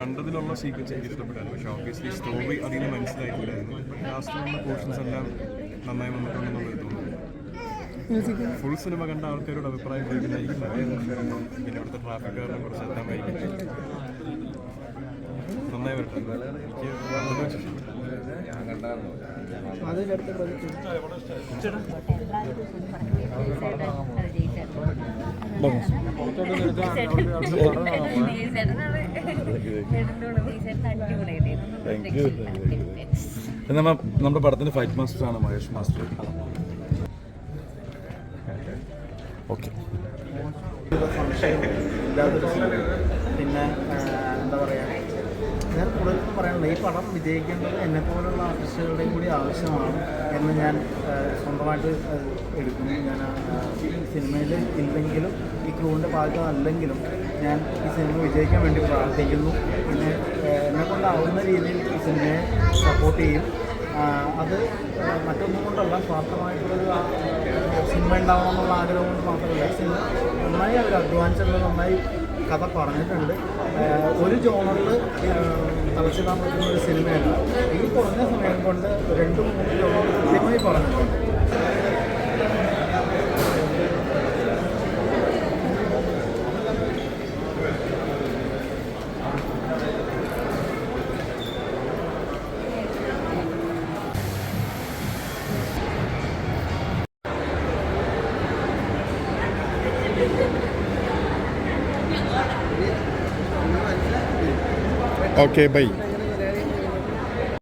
കണ്ടതിലുള്ള sequence എനിക്ക് ഇഷ്ടപ്പെട്ടായിരുന്നു. പക്ഷേ obviously story അതിന് മനസ്സിലായിട്ടില്ലായിരുന്നു. ലാസ്റ്റിലുള്ള പോർഷൻസ് എല്ലാം നന്നായി വന്നിട്ടുണ്ടെന്നുള്ളത് തോന്നുന്നു. ഫുൾ സിനിമ കണ്ട ആൾക്കാരോട് അഭിപ്രായം ചോദിക്കുന്നതായിരിക്കും പിന്നെ ഇവിടുത്തെ ട്രാഫിക്കാരനെ കുറിച്ച് എത്താൻ വൈകിട്ട് നന്നായി വരട്ടെ. നമ്മുടെ പടത്തിന്റെ ഫൈറ്റ് മാസ്റ്റർ ആണ് മഹേഷ് മാസ്റ്റർ. ഓക്കെ, പിന്നെ എന്താ പറയുക, ഞാൻ കൂടുതലൊന്നും പറയാനില്ല. ഈ പടം വിജയിക്കേണ്ടത് എന്നെപ്പോലുള്ള ആർട്ടിസ്റ്റുകളുടെയും കൂടി ആവശ്യമാണ് എന്ന് ഞാൻ സ്വന്തമായിട്ട് എടുക്കുന്നു. ഞാൻ സിനിമയിൽ ഇല്ലെങ്കിലും ഈ ക്രൂവിൻ്റെ ഭാഗമല്ലെങ്കിലും ഞാൻ ഈ സിനിമ വിജയിക്കാൻ വേണ്ടി പ്രാർത്ഥിക്കുന്നു. പിന്നെ എന്നെക്കൊണ്ടാവുന്ന രീതിയിൽ ഈ സിനിമയെ സപ്പോർട്ട് ചെയ്യും. അത് മറ്റൊന്നും കൊണ്ടല്ല, സ്വാർത്ഥമായിട്ടുള്ളൊരു സിനിമ ഉണ്ടാവണമെന്നുള്ള ആഗ്രഹം കൊണ്ട് മാത്രമല്ല. സിനിമ നന്നായി അവർ അധ്വാനിച്ചിട്ടുള്ളത്, നന്നായി കഥ പറഞ്ഞിട്ടുണ്ട്. ഒരു ജോണറിൽ തളച്ചിടാൻ പറ്റുന്ന ഒരു സിനിമയല്ല. ഈ കുറഞ്ഞ സമയം കൊണ്ട് 2-3 ജോണർ കൃത്യമായി പറഞ്ഞിട്ടുണ്ട്. Okay, by.